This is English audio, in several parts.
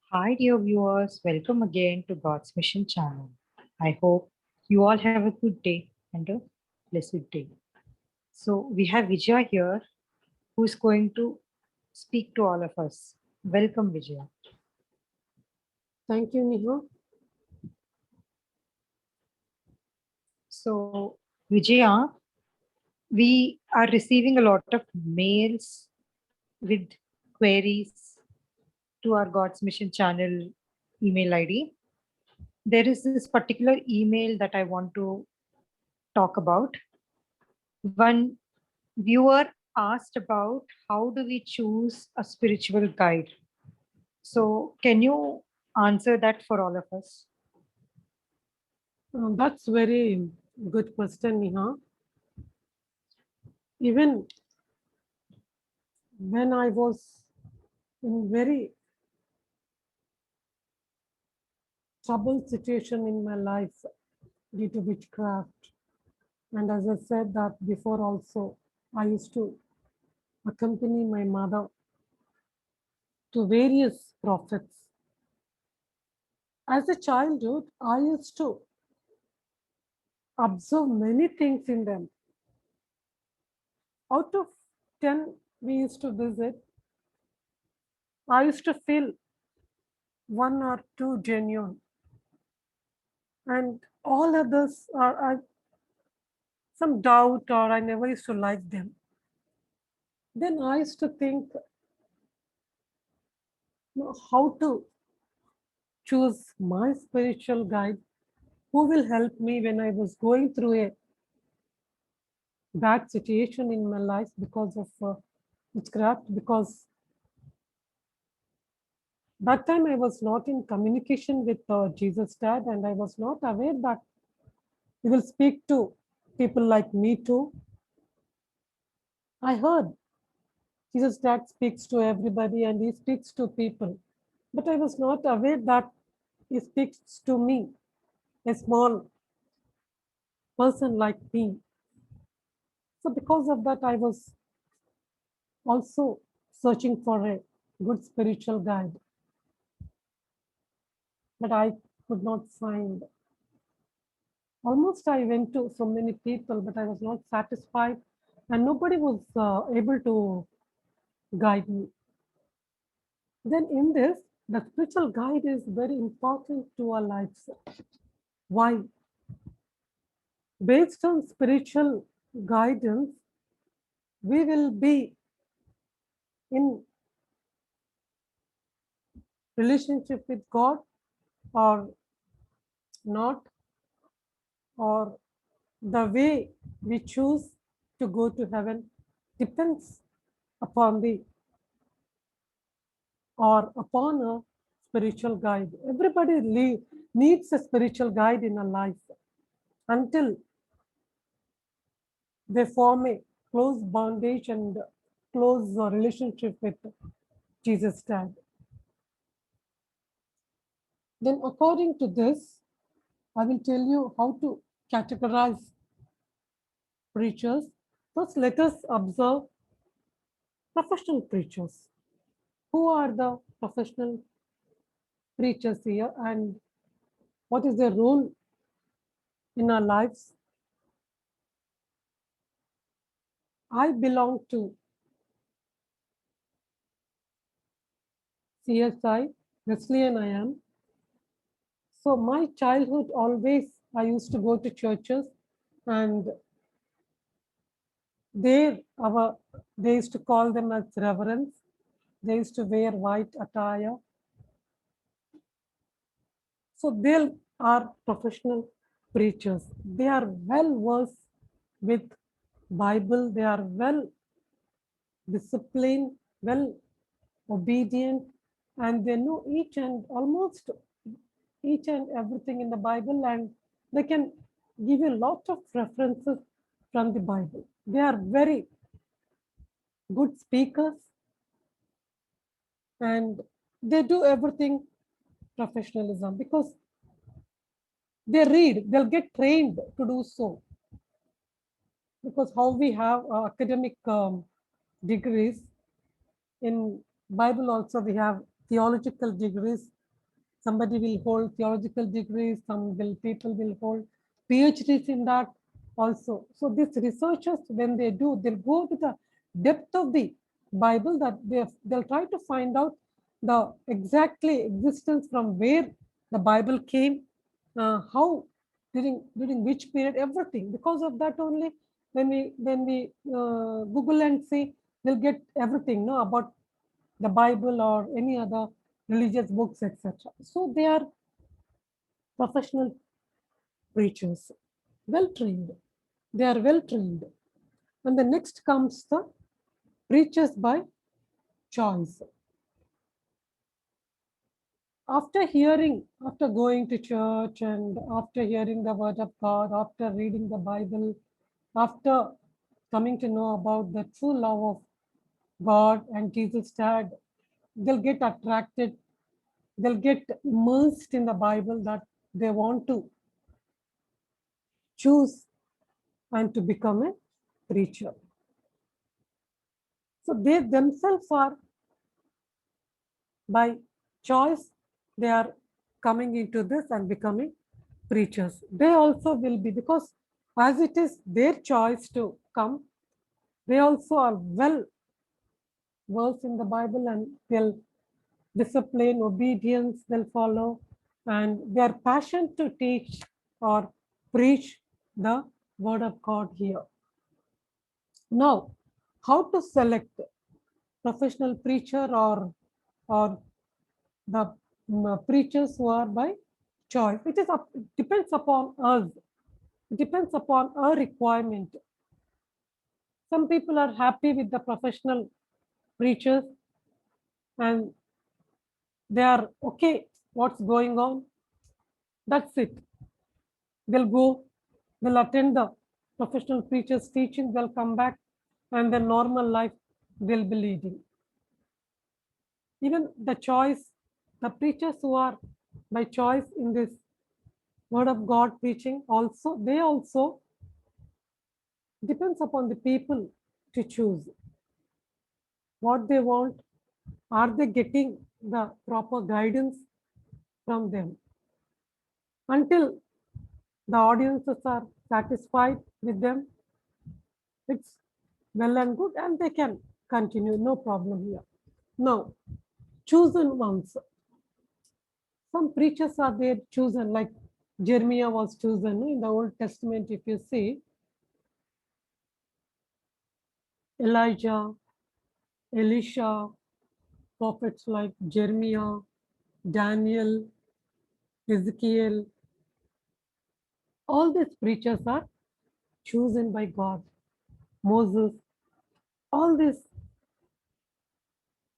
Hi, dear viewers. Welcome again to God's Mission channel. I hope you all have a good day and a blessed day. So, we have Vijaya here who is going to speak to all of us. Welcome, Vijaya. Thank you, Neha. So, Vijaya, we are receiving a lot of mails with queries to our God's Mission channel email ID. There is this particular email that I want to talk about. One viewer asked about how do we choose a spiritual guide. So, can you answer that for all of us? That's very good question, Neha. Even when I was in very troubled situation in my life due to witchcraft, and as I said that before also, I used to accompany my mother to various prophets. As a childhood, I used to observe many things in them. Out of 10 we used to visit, I used to feel one or two genuine, and all others are some doubt or I never used to like them. Then I used to think, how to choose my spiritual guide who will help me when I was going through a bad situation in my life because of witchcraft. Because that time I was not in communication with Jesus Dad, and I was not aware that he will speak to people like me too. I heard Jesus Dad speaks to everybody and he speaks to people. But I was not aware that he speaks to me, a small person like me. So, because of that, I was also searching for a good spiritual guide, but I could not find. Almost I went to so many people, but I was not satisfied, and nobody was able to guide me. Then, in this, the spiritual guide is very important to our lives. Why? Based on spiritual guidance, we will be in relationship with God or not, or the way we choose to go to heaven depends upon the or upon a spiritual guide. Everybody needs a spiritual guide in a life until they form a close bondage and close relationship with Jesus Dad. Then, according to this, I will tell you how to categorize preachers. First, let us observe professional preachers. Who are the professional preachers here and what is their role in our lives? I belong to CSI, Wesleyan I am. So my childhood always I used to go to churches, and there our they used to call them as reverends. They used to wear white attire. So they are professional preachers. They are well versed with Bible. They are well disciplined, well obedient, and they know each and almost each and everything in the Bible, and they can give you a lot of references from the Bible. They are very good speakers and they do everything professionalism because they read, they'll get trained to do so. Because how we have academic degrees in Bible, also we have theological degrees Somebody will hold theological degrees, people will hold PhDs in that also. So these researchers, when they do, they'll go to the depth of the Bible, that they'll try to find out the exactly existence from where the Bible came, how, during which period, everything. Because of that only, when we Google and see, we'll get everything, no, about the Bible or any other religious books, etc. So they are professional preachers, well trained. They are well trained. And the next comes the preachers by choice. After going to church and after hearing the word of God, after reading the Bible, after coming to know about the true love of God and Jesus' dad, they'll get attracted, they'll get immersed in the Bible, that they want to choose and to become a preacher. So they themselves are, by choice, they are coming into this and becoming preachers. They also will be, because as it is their choice to come, they also are well versed in the Bible, and they'll discipline, obedience, they'll follow, and their passion to teach or preach the word of God here. Now, how to select professional preacher or the preachers who are by choice? It depends upon us. It depends upon our requirement. Some people are happy with the professional preachers and they are okay what's going on. That's it. They'll go, they'll attend the professional preachers teaching, they'll come back, and their normal life they'll be leading. Even the choice, the preachers who are by choice in this word of God preaching, also they also depends upon the people to choose what they want. Are they getting the proper guidance from them? Until the audiences are satisfied with them, it's well and good, and they can continue, no problem here. Now, chosen ones. Some preachers are there chosen, like Jeremiah was chosen in the Old Testament. If you see, Elijah, Elisha, prophets like Jeremiah, Daniel, Ezekiel, all these preachers are chosen by God. Moses, all these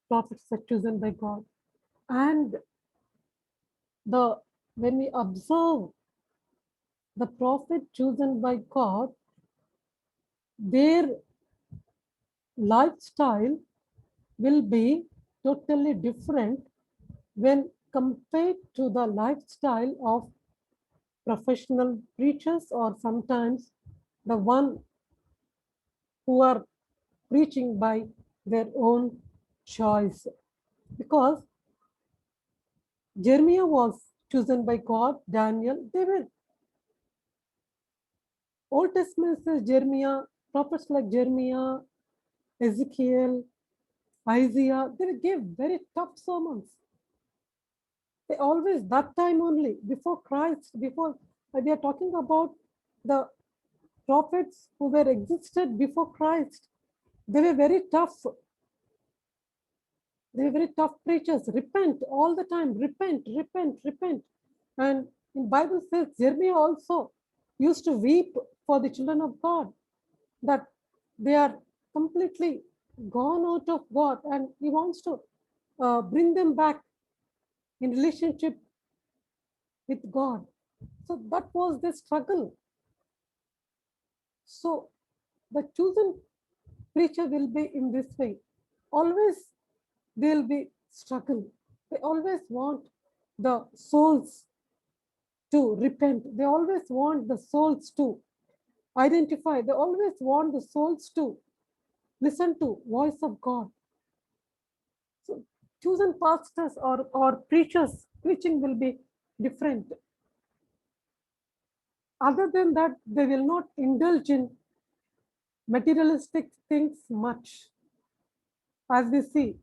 prophets are chosen by God. And when we observe the prophet chosen by God, their lifestyle will be totally different when compared to the lifestyle of professional preachers, or sometimes the one who are preaching by their own choice. Because Jeremiah was chosen by God, Daniel, they were Old Testament says Jeremiah, prophets like Jeremiah, Ezekiel, Isaiah, they gave very tough sermons. They always, that time only, before Christ, before we are talking about the prophets who were existed before Christ, they were very tough. They were very tough preachers. Repent all the time. Repent, repent, repent. And in Bible says Jeremiah also used to weep for the children of God, that they are completely gone out of God, and he wants to bring them back in relationship with God. So that was the struggle. So the chosen preacher will be in this way. Always they'll be struggle. They always want the souls to repent. They always want the souls to identify. They always want the souls to listen to voice of God. So chosen pastors or preachers preaching will be different. Other than that, they will not indulge in materialistic things much. As we see,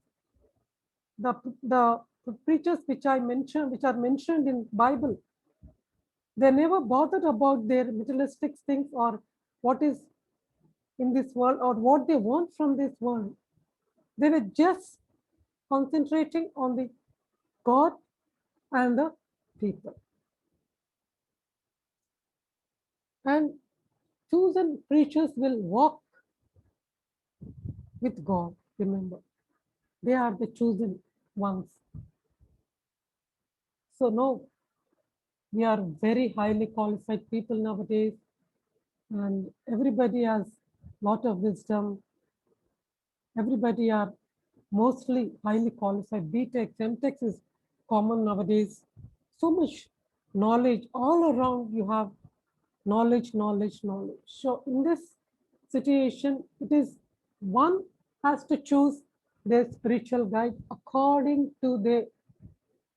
the preachers which I mentioned, which are mentioned in Bible, they never bothered about their materialistic things or what is in this world or what they want from this world. They were just concentrating on the God and the people. And chosen preachers will walk with God, remember. They are the chosen ones. So, no, we are very highly qualified people nowadays, and everybody has lot of wisdom. Everybody are mostly highly qualified. BTech, MTech is common nowadays. So much knowledge all around. You have knowledge, knowledge, knowledge. So in this situation, it is one has to choose their spiritual guide according to their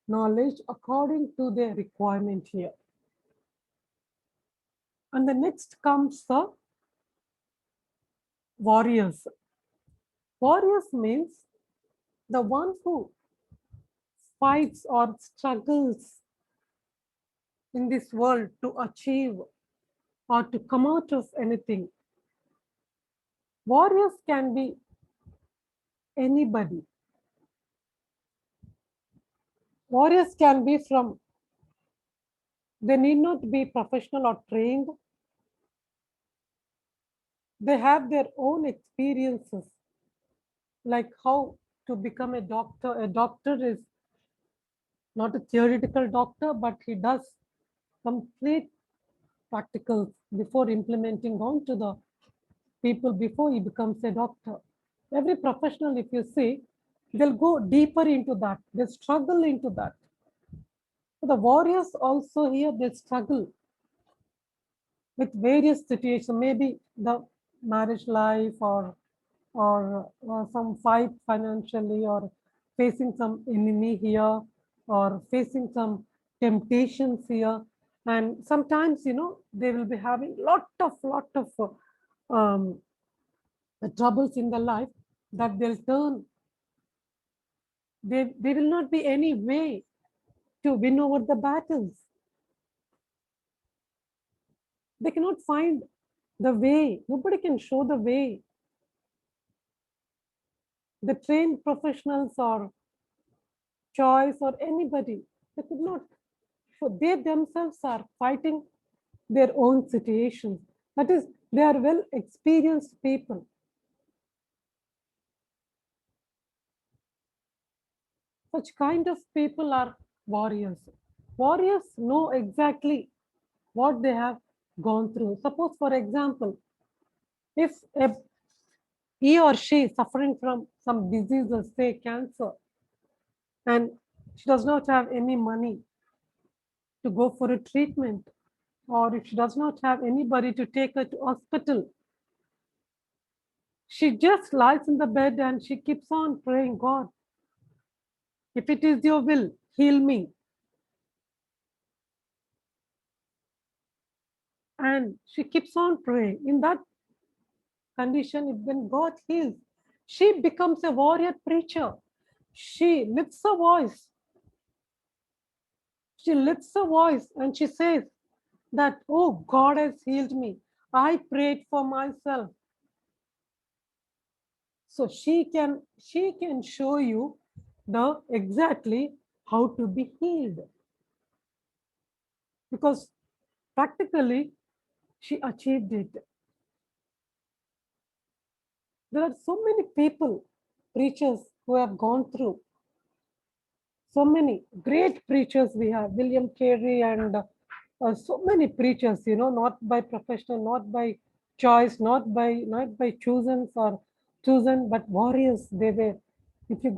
knowledge, according to their requirement here. And the next comes the warriors. Warriors means the one who fights or struggles in this world to achieve or to come out of anything. Warriors can be anybody. Warriors can be from, they need not be professional or trained. They have their own experiences, like how to become a doctor. A doctor is not a theoretical doctor, but he does complete practicals before implementing onto the people before he becomes a doctor. Every professional, if you see, they'll go deeper into that. They struggle into that. So the warriors also here, they struggle with various situations, maybe the marriage life or some fight financially or facing some enemy here or facing some temptations here. And sometimes, they will be having lot of um, troubles in their life that they'll turn. There will not be any way to win over the battles. They cannot find the way. Nobody can show the way. The trained professionals or choice or anybody, they could not. So they themselves are fighting their own situations. That is, they are well experienced people. Such kind of people are warriors. Warriors know exactly what they have gone through. Suppose, for example, if he or she is suffering from some diseases, say cancer, and she does not have any money to go for a treatment, or if she does not have anybody to take her to hospital, she just lies in the bed and she keeps on praying, God, if it is your will, heal me. And she keeps on praying. In that condition, when God heals, she becomes a warrior preacher. She lifts her voice. She lifts her voice and she says that, oh, God has healed me. I prayed for myself. So she can show you the exactly how to be healed, because practically she achieved it. There are so many people, preachers who have gone through. So many great preachers we have, William Carey and so many preachers, not by profession, not by choice, not by chosen, but warriors they were. If you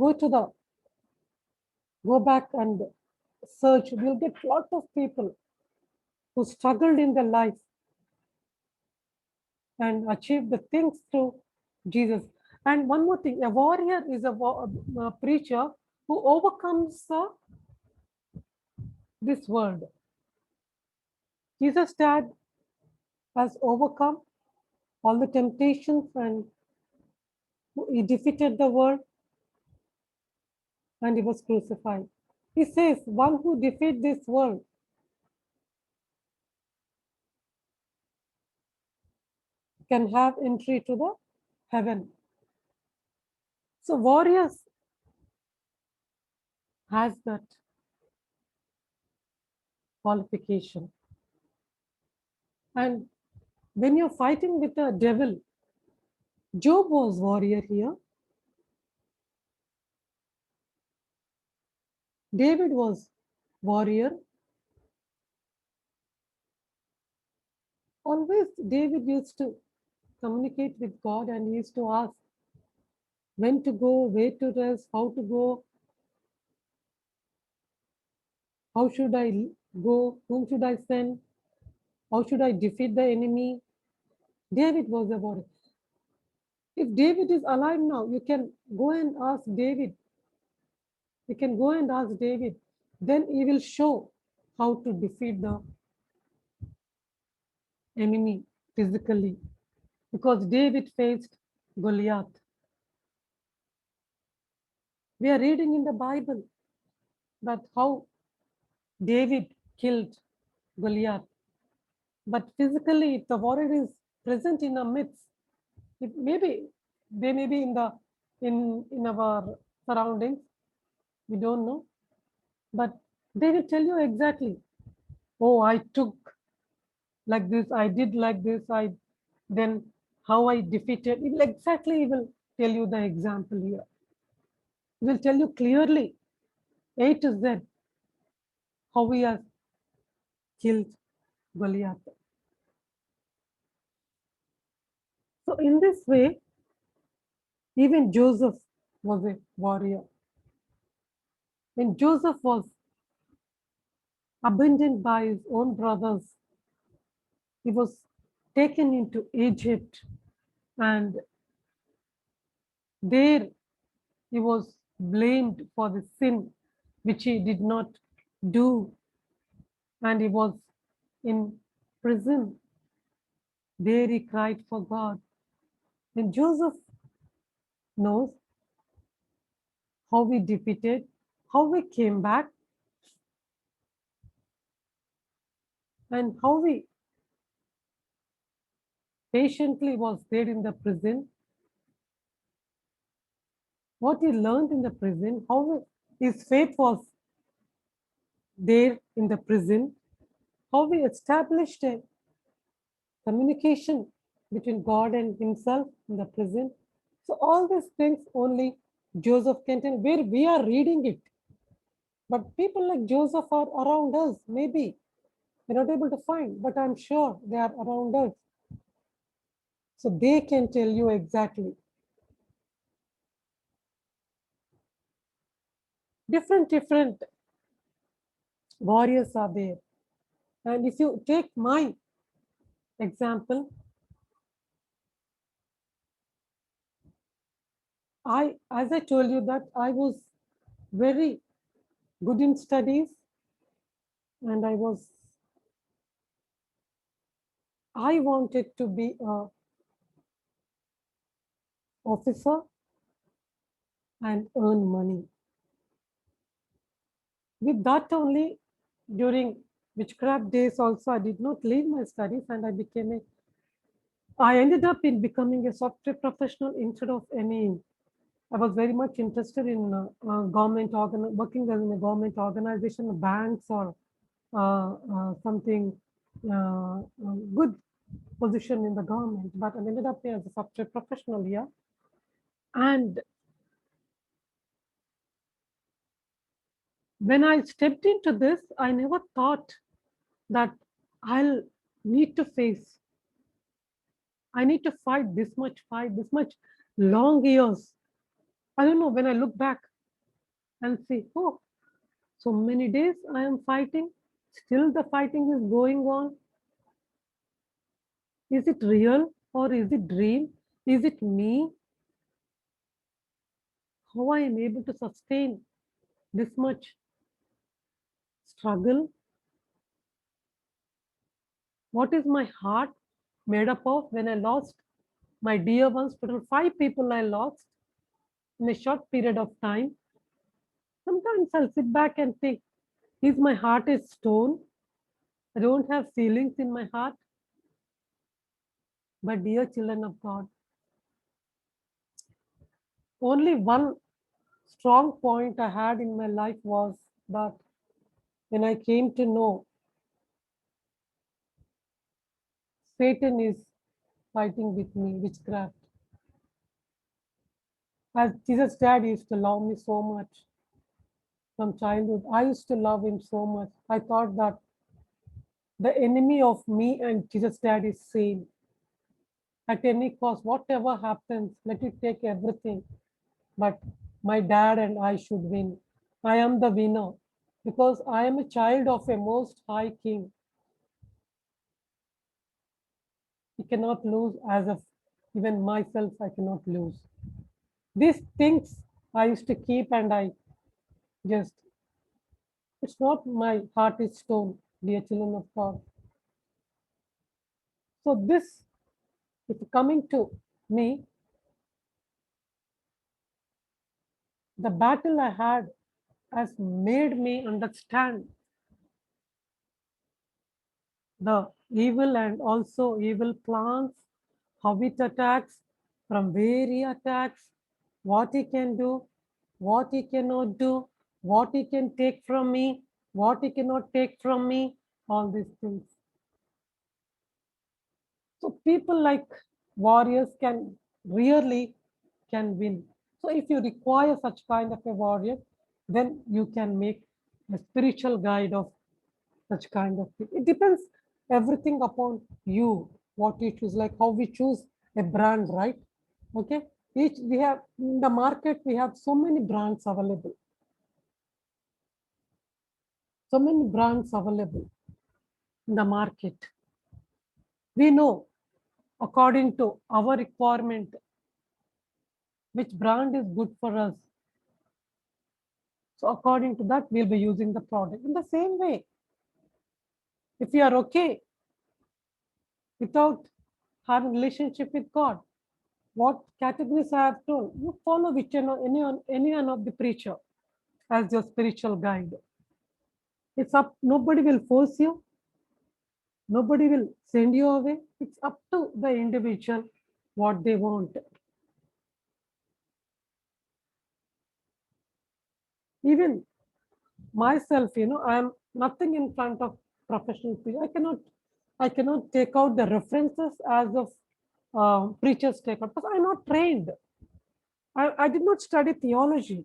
go back and search, you'll get lot of people who struggled in their life and achieved the things through Jesus. And one more thing, a warrior is a preacher who overcomes this world. Jesus Dad has overcome all the temptations and he defeated the world and he was crucified. He says, one who defeats this world can have entry to the heaven. So warriors has that qualification. And when you're fighting with the devil, Job was warrior here. David was warrior. Always David used to communicate with God and he used to ask when to go, where to rest, how to go, how should I go, whom should I send, how should I defeat the enemy. David was a warrior. If David is alive now, you can go and ask David. You can go and ask David. Then he will show how to defeat the enemy physically. Because David faced Goliath. We are reading in the Bible that how David killed Goliath. But physically, if the warrior is present in our midst, it maybe they may be in our surroundings. We don't know, but they will tell you exactly. Oh, I took like this. I did like this. I then how I defeated. It will exactly. It will tell you the example here. It will tell you clearly, A to Z, how we have killed Goliath. So in this way, even Joseph was a warrior. When Joseph was abandoned by his own brothers, he was taken into Egypt and there he was blamed for the sin which he did not do and he was in prison. There he cried for God. And Joseph knows how we defeated, how we came back, and how we patiently was there in the prison. What he learned in the prison, how his faith was there in the prison, how we established a communication between God and himself in the prison. So all these things only Joseph can tell, where we are reading it. But people like Joseph are around us, maybe. We're not able to find, but I'm sure they are around us. So they can tell you exactly. Different warriors are there. And if you take my example, as I told you that I was very good in studies and I wanted to be a officer and earn money. With that only, during witchcraft days also, I did not leave my studies and I ended up in becoming a software professional instead of any. I was very much interested in working in a government organization, banks or something good position in the government. But I ended up as a software professional here. And when I stepped into this, I never thought that I'll need to face, I need to fight, this much long years. I don't know, when I look back and see, oh, so many days I am fighting, still the fighting is going on. Is it real or is it dream? Is it me? How I am able to sustain this much struggle? What is my heart made up of when I lost my dear ones? Total 5 people I lost in a short period of time. Sometimes I'll sit back and think, is my heart a stone? I don't have feelings in my heart. But dear children of God, only one strong point I had in my life was that when I came to know Satan is fighting with me, witchcraft. As Jesus' dad used to love me so much from childhood, I used to love him so much. I thought that the enemy of me and Jesus' dad is same. At any cost, whatever happens, let it take everything. But my dad and I should win. I am the winner because I am a child of a most high king. He cannot lose, as of even myself, I cannot lose. These things I used to keep, and I just, it's not my heart is stone, dear children of God. So this, if coming to me, the battle I had has made me understand the evil and also evil plans, how it attacks, from where he attacks, what he can do, what he cannot do, what he can take from me, what he cannot take from me, all these things. So people like warriors can really can win. So if you require such kind of a warrior, then you can make a spiritual guide of such kind of thing. It depends everything upon you, what you choose, like how we choose a brand, right? Okay. Each we have in the market, we have so many brands available. So many brands available in the market. We know according to our requirement which brand is good for us. So according to that, we'll be using the product. In the same way, if you are okay without having relationship with God, what categories I have told, you follow which any one of the preacher as your spiritual guide. It's up, nobody will force you, nobody will send you away. It's up to the individual what they want. Even myself, I am nothing in front of professional people. I cannot take out the references as of preachers take out because I'm not trained. I did not study theology.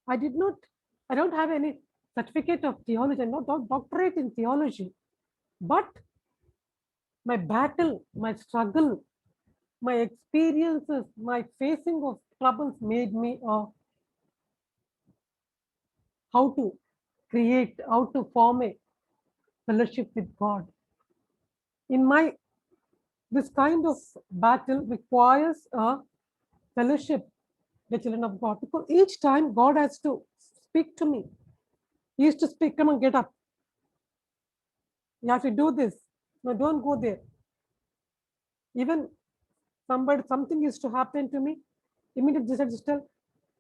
I did not, I don't have any certificate of theology, no doctorate in theology. But my battle, my struggle, my experiences, my facing of troubles made me how to create, how to form a fellowship with God. In my this kind of battle requires a fellowship, the children of God, because each time God has to speak to me. He used to speak, come on, get up. You have to do this. No, don't go there. Even something used to happen to me, immediately just tell,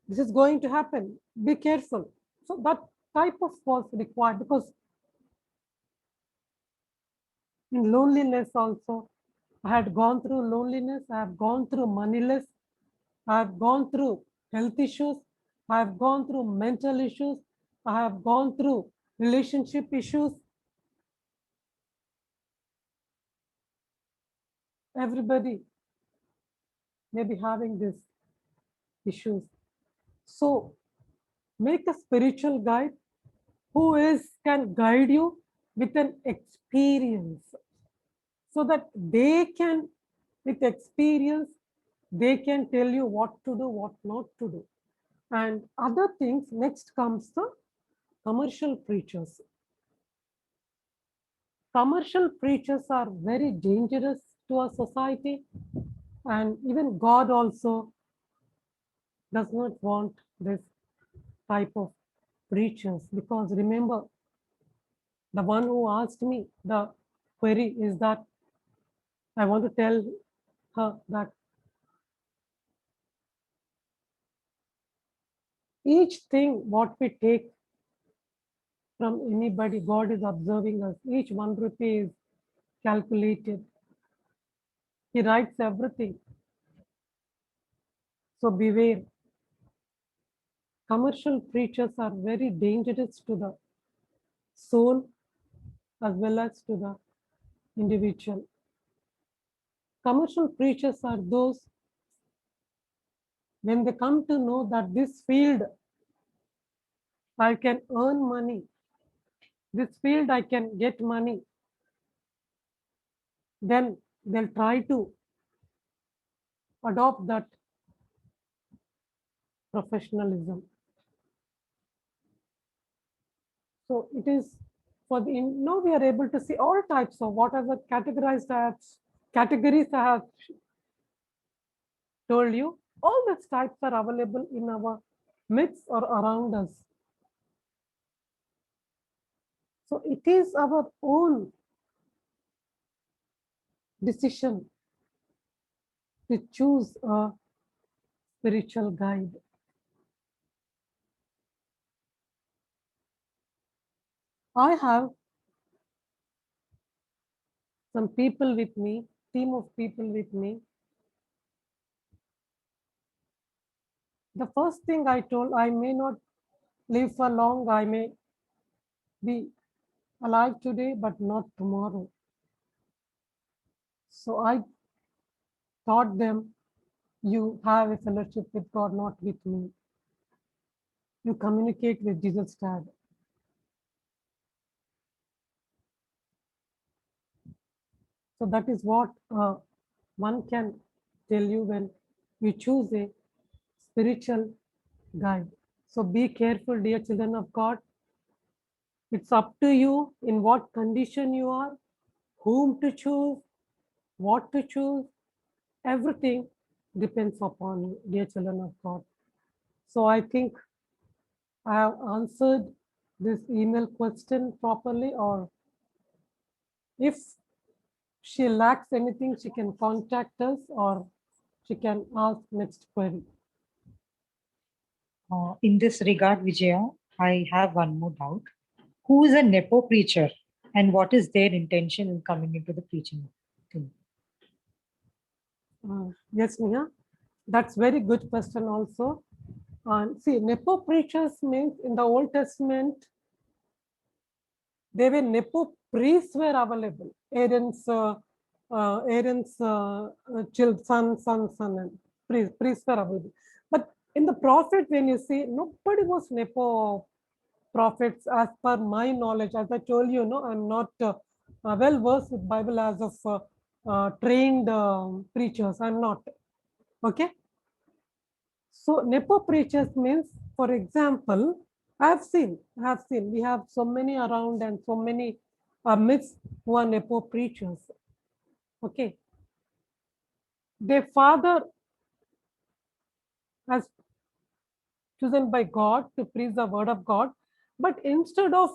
this is going to happen. Be careful. So that type of was required because in loneliness also, I had gone through loneliness, I have gone through moneyless, I have gone through health issues, I have gone through mental issues, I have gone through relationship issues. Everybody may be having these issues. So make a spiritual guide who can guide you with an experience so that they can, with experience, they can tell you what to do, what not to do. And other things, next comes the commercial preachers. Commercial preachers are very dangerous to our society, and even God also does not want this type of preachers, because remember, the one who asked me the query is that I want to tell her that each thing what we take from anybody, God is observing us. Each 1 rupee is calculated. He writes everything. So beware. Commercial preachers are very dangerous to the soul as well as to the individual. Commercial preachers are those when they come to know that this field I can earn money, this field I can get money, then they'll try to adopt that professionalism. So it is for the now we are able to see all types of whatever categorized as categories I have told you, all these types are available in our midst or around us. So it is our own decision to choose a spiritual guide. I have some people with me, team of people with me. The first thing I told, I may not live for long, I may be alive today, but not tomorrow. So I taught them, you have a fellowship with God, not with me. You communicate with Jesus Dad. So that is what one can tell you when you choose a spiritual guide. So be careful, dear children of God. It's up to you in what condition you are, whom to choose, what to choose. Everything depends upon you, dear children of God. So I think I have answered this email question properly, or if she lacks anything, she can contact us or she can ask next query. In this regard, Vijaya, I have one more doubt. Who is a Nepo preacher and what is their intention in coming into the preaching thing? Yes, Neha, that's very good question also. See, Nepo preachers means in the Old Testament, they were Nepo priests were available. Aaron's son, and priests were available. But in the prophet, when you see, nobody was Nepo prophets as per my knowledge. As I told you, no, I'm not well versed with Bible as of trained preachers. I'm not. Okay. So Nepo preachers means, for example, I have seen, we have so many around and so many myths who are Nepo preachers. Okay. Their father has chosen by God to preach the word of God, but instead of,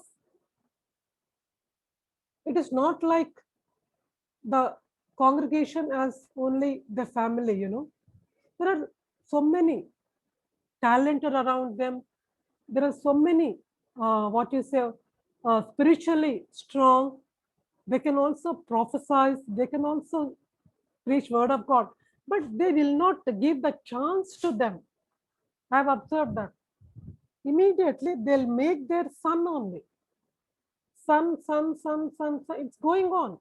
it is not like the congregation as only the family, there are so many talented around them. There are so many, spiritually strong. They can also prophesy. They can also preach word of God, but they will not give the chance to them. I have observed that. Immediately, they'll make their son only. Son. It's going on.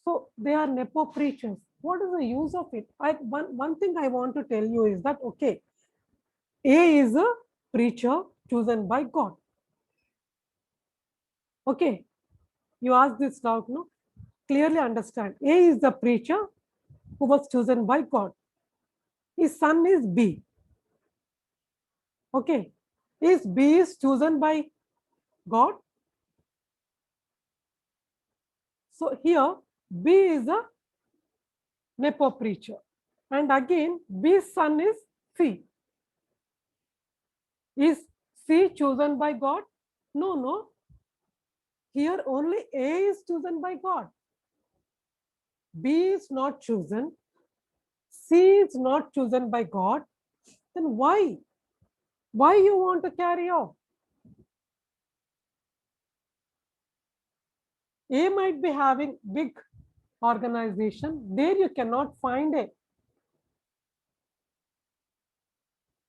So they are Nepo preachers. What is the use of it? One thing I want to tell you is that, okay, A is a preacher chosen by God. Okay, you ask this doubt, no? Clearly understand. A is the preacher who was chosen by God. His son is B. Okay, is B is chosen by God? So here B is a Nepo preacher. And again, B's son is C. Is C chosen by God? No, no. Here only A is chosen by God. B is not chosen. C is not chosen by God. Then why? Why you want to carry out? A might be having big organization. There you cannot find a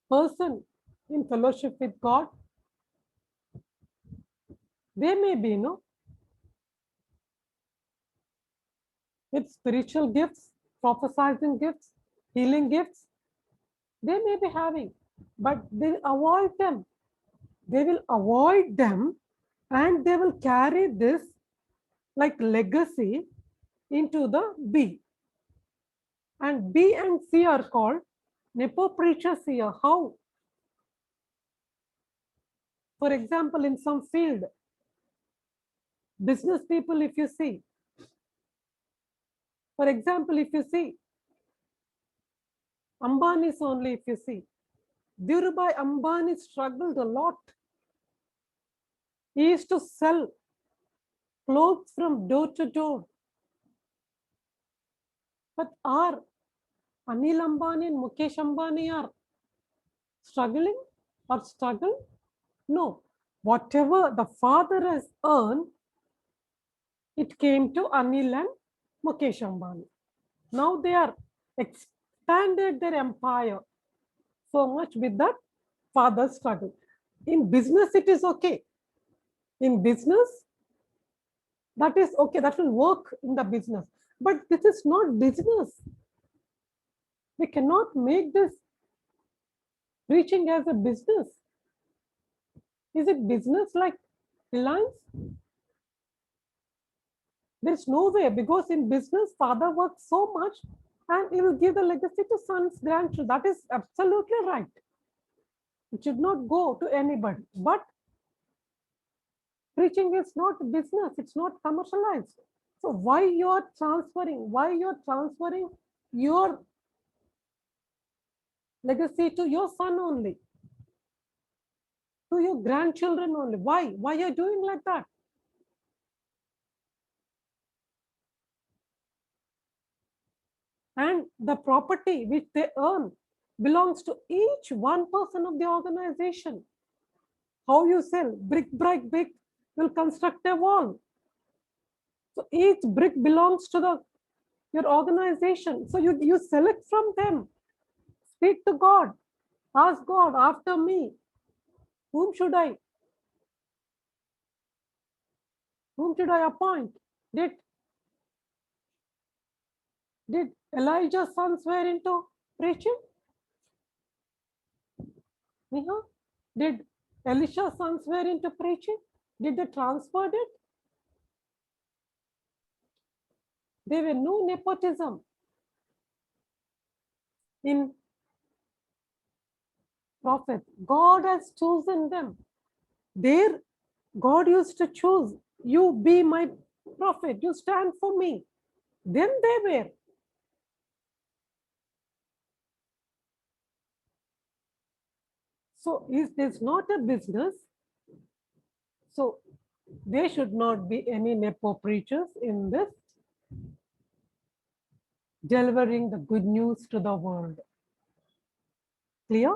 person in fellowship with God. There may be, no, with spiritual gifts, prophesying gifts, healing gifts. They may be having, but they avoid them. They will avoid them and they will carry this like legacy into the B. And B and C are called nepo preachers here. How? For example, in some field, business people, if you see, for example, if you see, Ambani's only, if you see, Dhirubhai Ambani struggled a lot. He used to sell clothes from door to door. But are Anil Ambani and Mukesh Ambani are struggling or struggle? No. Whatever the father has earned, it came to Anil and Mukesh Ambani. Now they are expanded their empire so much with that father's struggle. In business, it is okay. In business, that is okay. That will work in the business. But this is not business. We cannot make this preaching as a business. Is it business like Reliance? There's no way, because in business, father works so much and he will give the legacy to sons, grandchildren. That is absolutely right. It should not go to anybody. But preaching is not business, it's not commercialized. So why you're transferring? Why you're transferring your legacy to your son only, to your grandchildren only? Why? Why you're doing like that? And the property which they earn belongs to each one person of the organization. How you sell brick by brick will construct a wall. So each brick belongs to your organization. So you select from them. Speak to God. Ask God, after me, whom should I appoint? Did Elijah's sons were into preaching? Neha? Did Elisha's sons were into preaching? Did they transfer it? There were no nepotism in prophet. God has chosen them. There, God used to choose, you be my prophet, you stand for me. Then they were. So is this not a business? So there should not be any nepo preachers in this, delivering the good news to the world. Clear?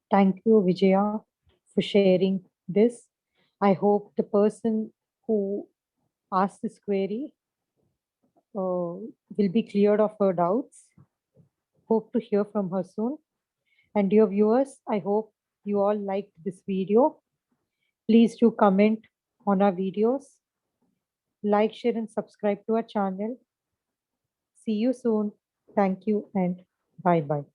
Thank you, Vijaya, for sharing this. I hope the person who asked this query will be cleared of her doubts. Hope to hear from her soon. And dear viewers, I hope you all liked this video. Please do comment on our videos. Like, share, and subscribe to our channel. See you soon. Thank you and bye-bye.